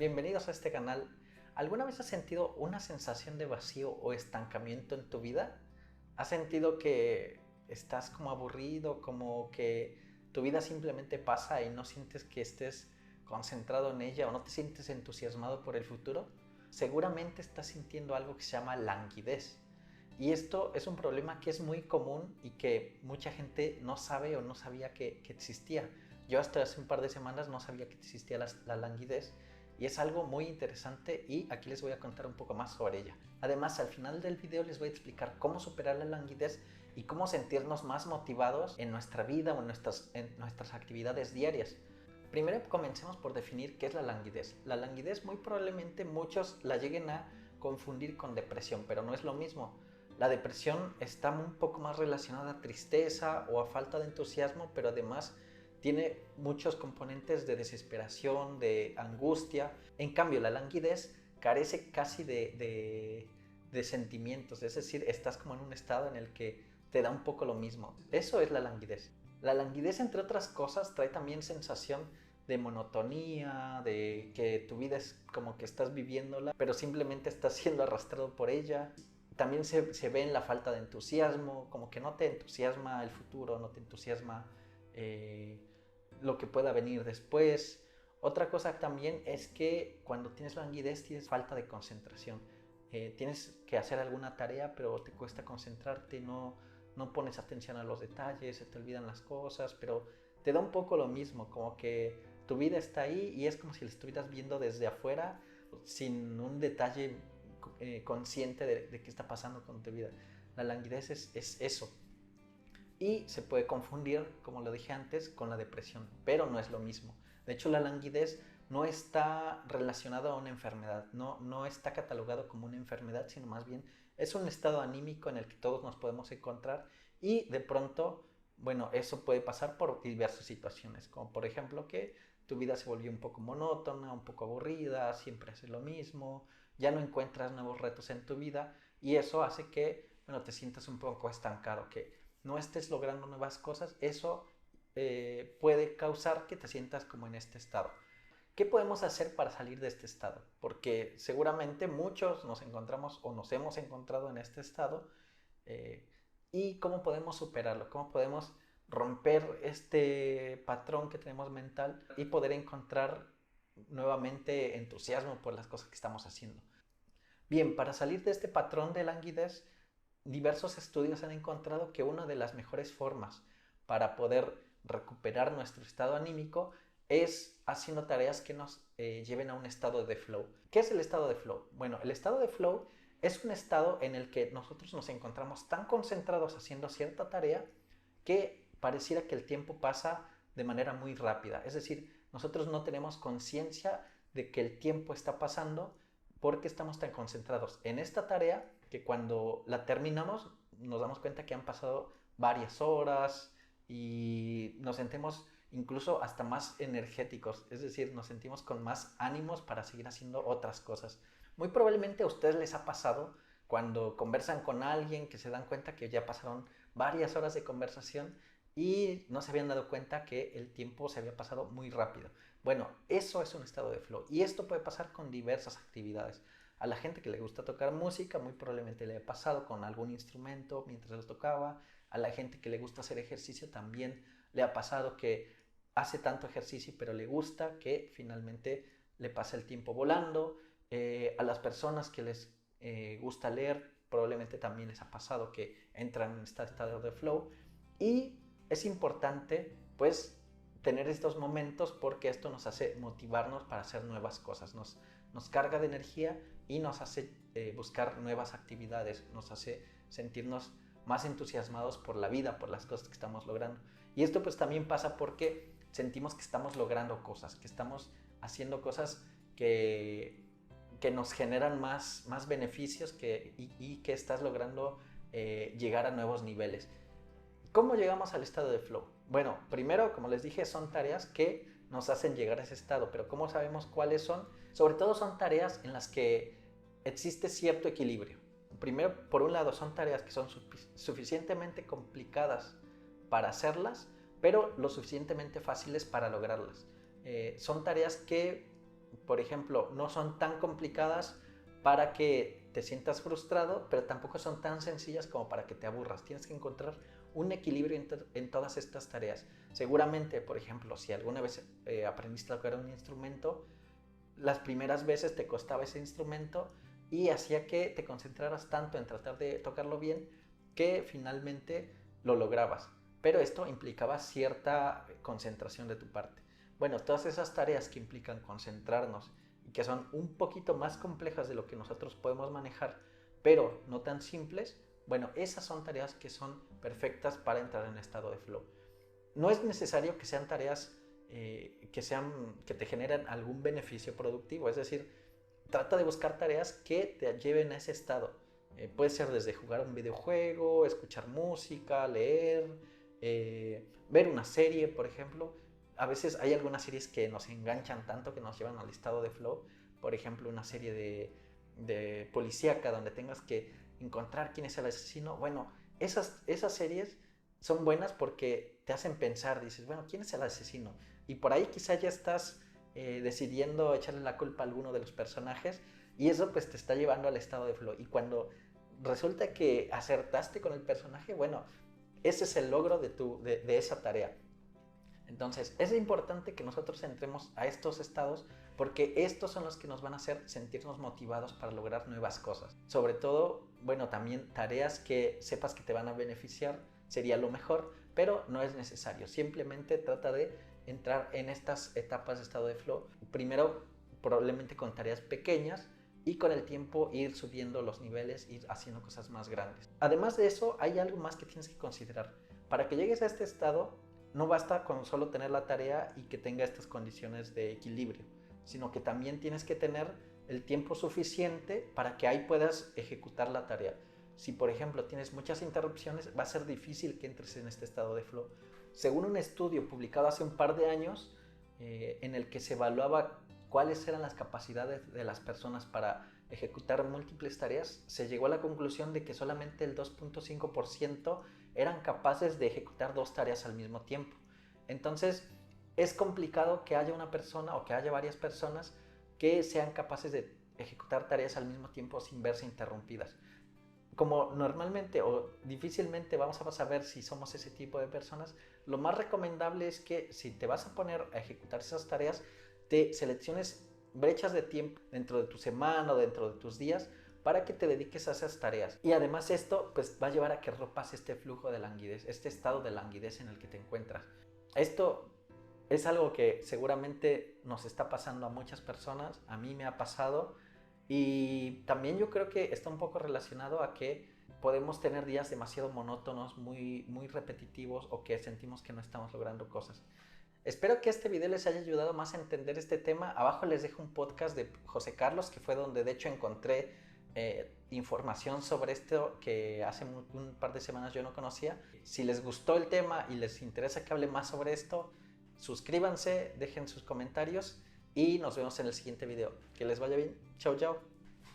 bienvenidos a este canal. ¿Alguna vez has sentido una sensación de vacío o estancamiento en tu vida? ¿Has sentido que estás como aburrido, como que tu vida simplemente pasa y no sientes que estés concentrado en ella o no te sientes entusiasmado por el futuro? Seguramente estás sintiendo algo que se llama languidez. Y esto es un problema que es muy común y que mucha gente no sabe o no sabía que existía. Yo hasta hace un par de semanas no sabía que existía la languidez y es algo muy interesante y aquí les voy a contar un poco más sobre ella. Además, al final del video les voy a explicar cómo superar la languidez y cómo sentirnos más motivados en nuestra vida o en nuestras actividades diarias. Primero comencemos por definir qué es la languidez. La languidez muy probablemente muchos la lleguen a confundir con depresión, pero no es lo mismo. La depresión está un poco más relacionada a tristeza o a falta de entusiasmo, pero además tiene muchos componentes de desesperación, de angustia. En cambio, la languidez carece casi de sentimientos, es decir, estás como en un estado en el que te da un poco lo mismo. Eso es la languidez. La languidez, entre otras cosas, trae también sensación de monotonía, de que tu vida es como que estás viviéndola, pero simplemente estás siendo arrastrado por ella. También se ve en la falta de entusiasmo, como que no te entusiasma el futuro, no te entusiasma lo que pueda venir después. Otra cosa también es que cuando tienes languidez tienes falta de concentración. Tienes que hacer alguna tarea pero te cuesta concentrarte, no pones atención a los detalles, se te olvidan las cosas, pero te da un poco lo mismo, como que tu vida está ahí y es como si la estuvieras viendo desde afuera sin un detalle consciente de qué está pasando con tu vida. La languidez es eso. Y se puede confundir, como lo dije antes, con la depresión, pero no es lo mismo. De hecho, la languidez no está relacionada a una enfermedad, no está catalogado como una enfermedad, sino más bien es un estado anímico en el que todos nos podemos encontrar y de pronto, bueno, eso puede pasar por diversas situaciones, como por ejemplo que tu vida se volvió un poco monótona, un poco aburrida, siempre haces lo mismo, ya no encuentras nuevos retos en tu vida y eso hace que, bueno, te sientas un poco estancado, que no estés logrando nuevas cosas, eso puede causar que te sientas como en este estado. ¿Qué podemos hacer para salir de este estado? Porque seguramente muchos nos encontramos o nos hemos encontrado en este estado eh, y cómo podemos superarlo, cómo podemos romper este patrón que tenemos mental y poder encontrar nuevamente entusiasmo por las cosas que estamos haciendo. Bien, para salir de este patrón de languidez, diversos estudios han encontrado que una de las mejores formas para poder recuperar nuestro estado anímico es haciendo tareas que nos lleven a un estado de flow. ¿Qué es el estado de flow? Bueno, el estado de flow es un estado en el que nosotros nos encontramos tan concentrados haciendo cierta tarea que pareciera que el tiempo pasa de manera muy rápida. Es decir, nosotros no tenemos conciencia de que el tiempo está pasando porque estamos tan concentrados en esta tarea que cuando la terminamos nos damos cuenta que han pasado varias horas y nos sentimos incluso hasta más energéticos, es decir, nos sentimos con más ánimos para seguir haciendo otras cosas. Muy probablemente a ustedes les ha pasado cuando conversan con alguien que se dan cuenta que ya pasaron varias horas de conversación y no se habían dado cuenta que el tiempo se había pasado muy rápido. Bueno, eso es un estado de flow y esto puede pasar con diversas actividades. A la gente que le gusta tocar música, muy probablemente le ha pasado con algún instrumento mientras lo tocaba. A la gente que le gusta hacer ejercicio también le ha pasado que hace tanto ejercicio pero le gusta que finalmente le pasa el tiempo volando. A las personas que les gusta leer probablemente también les ha pasado que entran en este estado de flow y es importante pues tener estos momentos porque esto nos hace motivarnos para hacer nuevas cosas, nos carga de energía y nos hace buscar nuevas actividades, nos hace sentirnos más entusiasmados por la vida, por las cosas que estamos logrando. Y esto pues también pasa porque sentimos que estamos logrando cosas, que estamos haciendo cosas que nos generan más beneficios y que estás logrando llegar a nuevos niveles. ¿Cómo llegamos al estado de flow? Bueno, primero, como les dije, son tareas que nos hacen llegar a ese estado, pero ¿cómo sabemos cuáles son? Sobre todo son tareas en las que existe cierto equilibrio. Primero, por un lado, son tareas que son suficientemente complicadas para hacerlas, pero lo suficientemente fáciles para lograrlas. Son tareas que por ejemplo, no son tan complicadas para que te sientas frustrado, pero tampoco son tan sencillas como para que te aburras. Tienes que encontrar un equilibrio en todas estas tareas. Seguramente, por ejemplo, si alguna vez aprendiste a tocar un instrumento, las primeras veces te costaba ese instrumento y hacía que te concentraras tanto en tratar de tocarlo bien que finalmente lo lograbas. Pero esto implicaba cierta concentración de tu parte. Bueno, todas esas tareas que implican concentrarnos y que son un poquito más complejas de lo que nosotros podemos manejar, pero no tan simples, bueno, esas son tareas que son perfectas para entrar en estado de flow. No es necesario que sean tareas que te generen algún beneficio productivo, es decir, trata de buscar tareas que te lleven a ese estado. Puede ser desde jugar un videojuego, escuchar música, leer, ver una serie, por ejemplo. A veces hay algunas series que nos enganchan tanto que nos llevan al estado de flow. Por ejemplo, una serie de policíaca donde tengas que encontrar quién es el asesino. Bueno, esas series son buenas porque te hacen pensar, dices, bueno, ¿quién es el asesino? Y por ahí quizá ya estás decidiendo echarle la culpa a alguno de los personajes y eso pues te está llevando al estado de flow. Y cuando resulta que acertaste con el personaje, bueno, ese es el logro de esa tarea. Entonces, es importante que nosotros entremos a estos estados porque estos son los que nos van a hacer sentirnos motivados para lograr nuevas cosas. Sobre todo, bueno, también tareas que sepas que te van a beneficiar sería lo mejor, pero no es necesario. Simplemente trata de entrar en estas etapas de estado de flow. Primero, probablemente con tareas pequeñas y con el tiempo ir subiendo los niveles, ir haciendo cosas más grandes. Además de eso, hay algo más que tienes que considerar. Para que llegues a este estado, no basta con solo tener la tarea y que tenga estas condiciones de equilibrio, sino que también tienes que tener el tiempo suficiente para que ahí puedas ejecutar la tarea. Si por ejemplo tienes muchas interrupciones, va a ser difícil que entres en este estado de flow. Según un estudio publicado hace un par de años, en el que se evaluaba cuáles eran las capacidades de las personas para ejecutar múltiples tareas, se llegó a la conclusión de que solamente el 2.5% eran capaces de ejecutar dos tareas al mismo tiempo. Entonces, es complicado que haya una persona o que haya varias personas que sean capaces de ejecutar tareas al mismo tiempo sin verse interrumpidas. Como normalmente o difícilmente vamos a saber si somos ese tipo de personas, lo más recomendable es que si te vas a poner a ejecutar esas tareas, te selecciones brechas de tiempo dentro de tu semana o dentro de tus días para que te dediques a esas tareas. Y además esto pues va a llevar a que rompas este flujo de languidez, este estado de languidez en el que te encuentras. Esto es algo que seguramente nos está pasando a muchas personas, a mí me ha pasado y también yo creo que está un poco relacionado a que podemos tener días demasiado monótonos, muy repetitivos o que sentimos que no estamos logrando cosas. Espero que este video les haya ayudado más a entender este tema. Abajo les dejo un podcast de José Carlos, que fue donde de hecho encontré información sobre esto que hace un par de semanas yo no conocía. Si les gustó el tema y les interesa que hable más sobre esto, suscríbanse, dejen sus comentarios y nos vemos en el siguiente video. Que les vaya bien. Chao, chao.